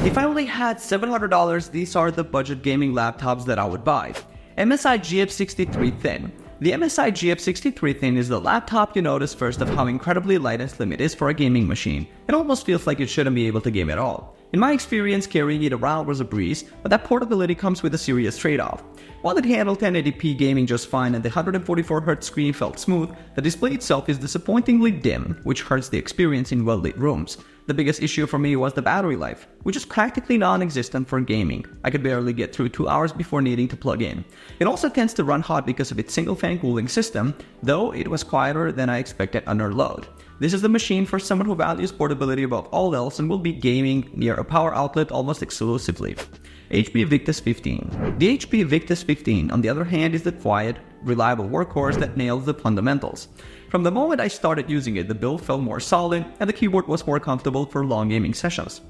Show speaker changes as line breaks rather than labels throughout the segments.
If I only had $700, these are the budget gaming laptops that I would buy. MSI GF63 Thin. The MSI GF63 Thin is the laptop you notice first of how incredibly light and slim it is for a gaming machine. It almost feels like it shouldn't be able to game at all. In my experience, carrying it around was a breeze, but that portability comes with a serious trade-off. While it handled 1080p gaming just fine and the 144Hz screen felt smooth, the display itself is disappointingly dim, which hurts the experience in well-lit rooms. The biggest issue for me was the battery life, which is practically non-existent for gaming. I could barely get through 2 hours before needing to plug in. It also tends to run hot because of its single-fan cooling system, though it was quieter than I expected under load. This is the machine for someone who values portability above all else and will be gaming near a power outlet almost exclusively. HP Victus 15. The HP Victus 15, on the other hand, is the quiet, reliable workhorse that nails the fundamentals. From the moment I started using it, the build felt more solid and the keyboard was more comfortable for long gaming sessions.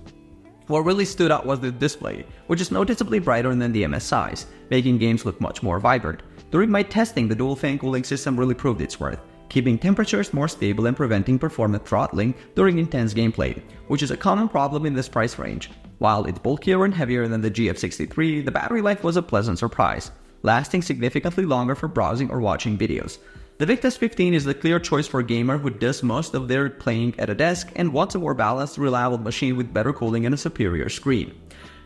What really stood out was the display, which is noticeably brighter than the MSI's, making games look much more vibrant. During my testing, the dual-fan cooling system really proved its worth, keeping temperatures more stable and preventing performance throttling during intense gameplay, which is a common problem in this price range. While it's bulkier and heavier than the GF63, the battery life was a pleasant surprise, lasting significantly longer for browsing or watching videos. The Victus 15 is the clear choice for a gamer who does most of their playing at a desk and wants a more balanced, reliable machine with better cooling and a superior screen.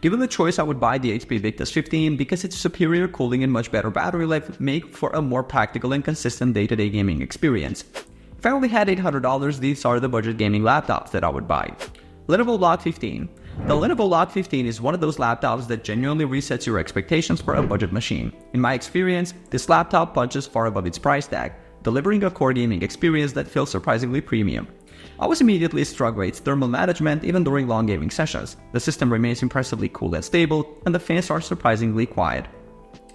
Given the choice, I would buy the HP Victus 15 because its superior cooling and much better battery life make for a more practical and consistent day-to-day gaming experience. If I only had $800, these are the budget gaming laptops that I would buy. Lenovo Log 15. The Lenovo Log 15 is one of those laptops that genuinely resets your expectations for a budget machine. In my experience, this laptop punches far above its price tag, delivering a core gaming experience that feels surprisingly premium. I was immediately struck by its thermal management even during long gaming sessions. The system remains impressively cool and stable, and the fans are surprisingly quiet.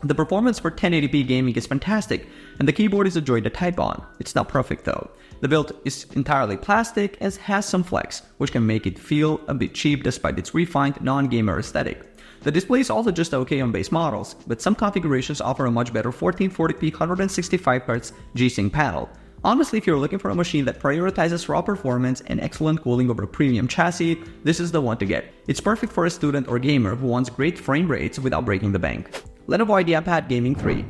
The performance for 1080p gaming is fantastic, and the keyboard is a joy to type on. It's not perfect though. The build is entirely plastic and has some flex, which can make it feel a bit cheap despite its refined non-gamer aesthetic. The display is also just okay on base models, but some configurations offer a much better 1440p 165Hz G-Sync panel. Honestly, if you're looking for a machine that prioritizes raw performance and excellent cooling over a premium chassis, this is the one to get. It's perfect for a student or gamer who wants great frame rates without breaking the bank. Lenovo IdeaPad Gaming 3.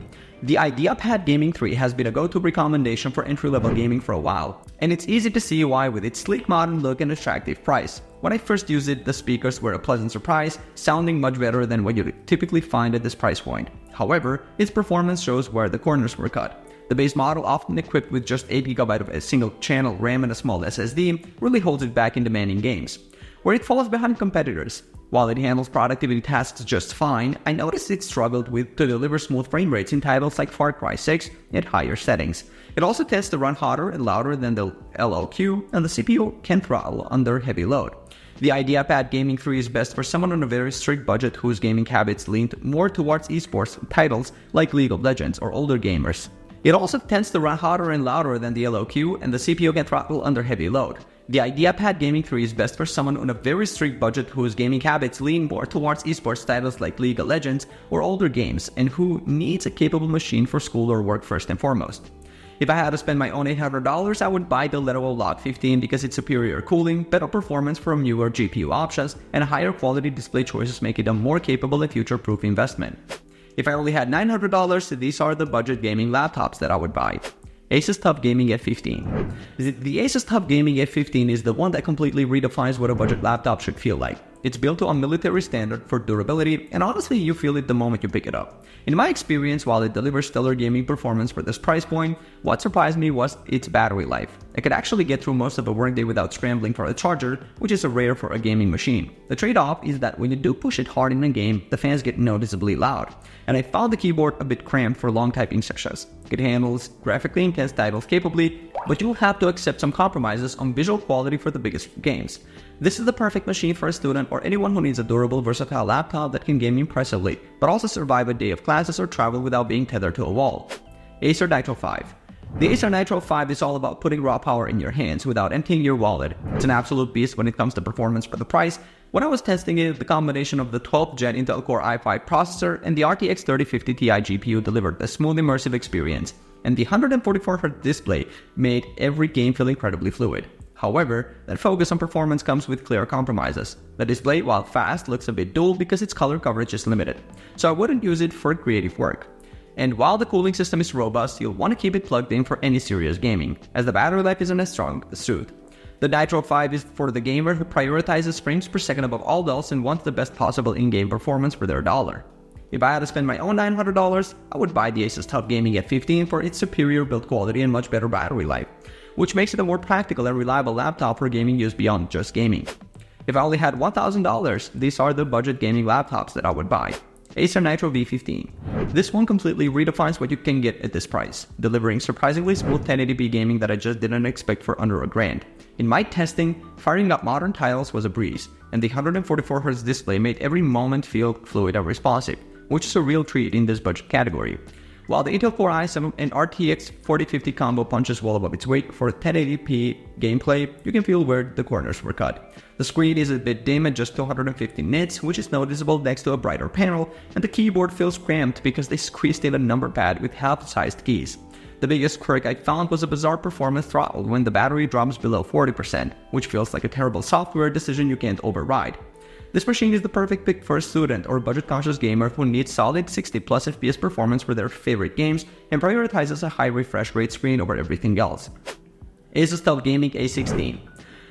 The IdeaPad Gaming 3 has been a go-to recommendation for entry-level gaming for a while, and it's easy to see why with its sleek modern look and attractive price. When I first used it, the speakers were a pleasant surprise, sounding much better than what you typically find at this price point. However, its performance shows where the corners were cut. The base model, often equipped with just 8GB of a single-channel RAM and a small SSD, really holds it back in demanding games, where it falls behind competitors. While it handles productivity tasks just fine, I noticed it struggled to deliver smooth frame rates in titles like Far Cry 6 at higher settings. It also tends to run hotter and louder than the LLQ, and the CPU can throttle under heavy load. The IdeaPad Gaming 3 is best for someone on a very strict budget whose gaming habits lean more towards esports titles like League of Legends or older gamers. It also tends to run hotter and louder than the LLQ, and the CPU can throttle under heavy load. The IdeaPad Gaming 3 is best for someone on a very strict budget whose gaming habits lean more towards esports titles like League of Legends or older games, and who needs a capable machine for school or work first and foremost. If I had to spend my own $800, I would buy the Lenovo Log 15 because its superior cooling, better performance from newer GPU options, and higher quality display choices make it a more capable and future-proof investment. If I only had $900, these are the budget gaming laptops that I would buy. Asus TUF Gaming F15. The Asus TUF Gaming F15 is the one that completely redefines what a budget laptop should feel like. It's built to a military standard for durability, and honestly, you feel it the moment you pick it up. In my experience, while it delivers stellar gaming performance for this price point, what surprised me was its battery life. I could actually get through most of a workday without scrambling for a charger, which is rare for a gaming machine. The trade-off is that when you do push it hard in a game, the fans get noticeably loud, and I found the keyboard a bit cramped for long typing sessions. It handles graphically intense titles capably, but you'll have to accept some compromises on visual quality for the biggest games. This is the perfect machine for a student or anyone who needs a durable, versatile laptop that can game impressively, but also survive a day of classes or travel without being tethered to a wall. Acer Nitro 5. The Acer Nitro 5 is all about putting raw power in your hands without emptying your wallet. It's an absolute beast when it comes to performance for the price. When I was testing it, the combination of the 12th Gen Intel Core i5 processor and the RTX 3050 Ti GPU delivered a smooth immersive experience, and the 144Hz display made every game feel incredibly fluid. However, that focus on performance comes with clear compromises. The display, while fast, looks a bit dull because its color coverage is limited, so I wouldn't use it for creative work. And while the cooling system is robust, you'll want to keep it plugged in for any serious gaming, as the battery life isn't as strong as Sooth. The Nitro 5 is for the gamer who prioritizes frames per second above all else and wants the best possible in-game performance for their dollar. If I had to spend my own $900, I would buy the Asus TUF Gaming F15 for its superior build quality and much better battery life, which makes it a more practical and reliable laptop for gaming use beyond just gaming. If I only had $1,000, these are the budget gaming laptops that I would buy. Acer Nitro V15. This one completely redefines what you can get at this price, delivering surprisingly smooth 1080p gaming that I just didn't expect for under $1,000. In my testing, firing up modern titles was a breeze, and the 144Hz display made every moment feel fluid and responsive, which is a real treat in this budget category. While the Intel Core i7 and RTX 4050 combo punches well above its weight for 1080p gameplay, you can feel where the corners were cut. The screen is a bit dim at just 250 nits, which is noticeable next to a brighter panel, and the keyboard feels cramped because they squeezed in a number pad with half-sized keys. The biggest quirk I found was a bizarre performance throttle when the battery drops below 40%, which feels like a terrible software decision you can't override. This machine is the perfect pick for a student or budget-conscious gamer who needs solid 60+ FPS performance for their favorite games and prioritizes a high refresh rate screen over everything else. Asus TUF Gaming A16.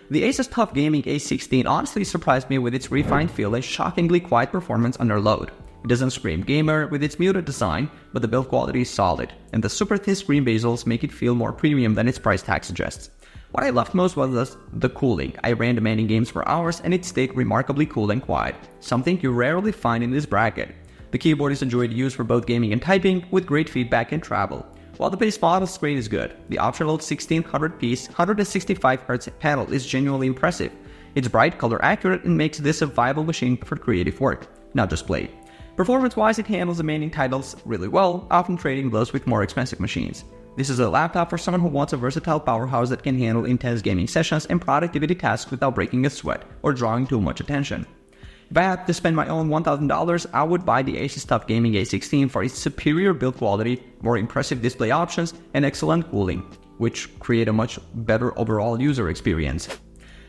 The Asus TUF Gaming A16 honestly surprised me with its refined feel and shockingly quiet performance under load. It doesn't scream gamer with its muted design, but the build quality is solid, and the super thin screen bezels make it feel more premium than its price tag suggests. What I loved most was the cooling. I ran demanding games for hours and it stayed remarkably cool and quiet, something you rarely find in this bracket. The keyboard is enjoyed to use for both gaming and typing, with great feedback and travel. While the base model screen is good, the optional 1600-piece 165Hz panel is genuinely impressive. It's bright, color accurate, and makes this a viable machine for creative work, not just play. Performance-wise, it handles demanding titles really well, often trading blows with more expensive machines. This is a laptop for someone who wants a versatile powerhouse that can handle intense gaming sessions and productivity tasks without breaking a sweat or drawing too much attention. If I had to spend my own $1,000, I would buy the Asus TUF Gaming A16 for its superior build quality, more impressive display options, and excellent cooling, which create a much better overall user experience.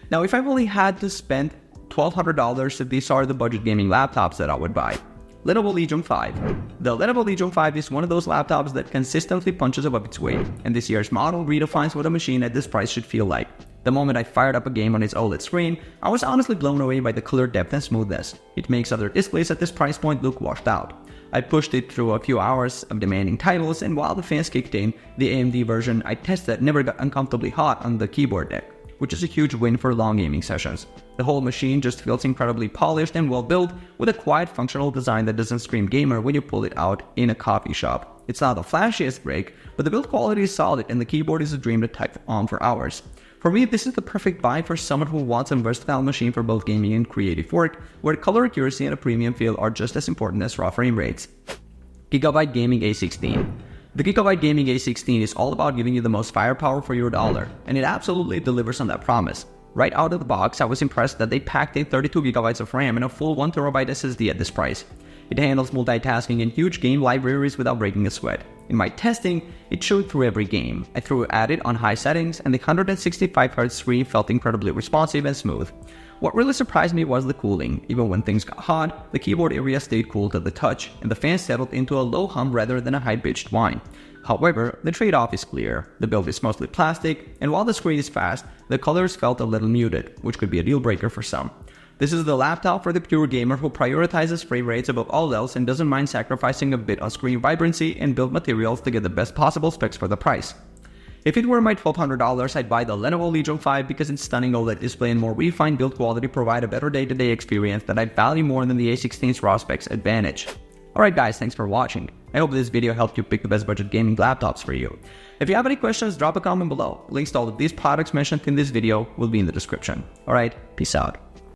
Now, if I only had to spend $1,200, these are the budget gaming laptops that I would buy. Lenovo Legion 5. The Lenovo Legion 5 is one of those laptops that consistently punches above its weight, and this year's model redefines what a machine at this price should feel like. The moment I fired up a game on its OLED screen, I was honestly blown away by the color depth and smoothness. It makes other displays at this price point look washed out. I pushed it through a few hours of demanding titles, and while the fans kicked in, the AMD version I tested never got uncomfortably hot on the keyboard deck, which is a huge win for long gaming sessions. The whole machine just feels incredibly polished and well built, with a quiet functional design that doesn't scream gamer when you pull it out in a coffee shop. It's not the flashiest break, but the build quality is solid and the keyboard is a dream to type on for hours. For me, this is the perfect buy for someone who wants a versatile machine for both gaming and creative work, where color accuracy and a premium feel are just as important as raw frame rates. Gigabyte Gaming A16. The Gigabyte Gaming A16 is all about giving you the most firepower for your dollar, and it absolutely delivers on that promise. Right out of the box, I was impressed that they packed in 32GB of RAM and a full 1TB SSD at this price. It handles multitasking and huge game libraries without breaking a sweat. In my testing, it showed through every game. I threw at it on high settings, and the 165Hz screen felt incredibly responsive and smooth. What really surprised me was the cooling. Even when things got hot, the keyboard area stayed cool to the touch, and the fan settled into a low hum rather than a high-pitched whine. However, the trade-off is clear. The build is mostly plastic, and while the screen is fast, the colors felt a little muted, which could be a deal breaker for some. This is the laptop for the pure gamer who prioritizes frame rates above all else and doesn't mind sacrificing a bit on screen vibrancy and build materials to get the best possible specs for the price. If it were my $1,200, I'd buy the Lenovo Legion 5 because its stunning OLED display and more refined build quality provide a better day-to-day experience that I value more than the A16's raw specs advantage. Alright guys, thanks for watching. I hope this video helped you pick the best budget gaming laptops for you. If you have any questions, drop a comment below. Links to all of these products mentioned in this video will be in the description. Alright, peace out.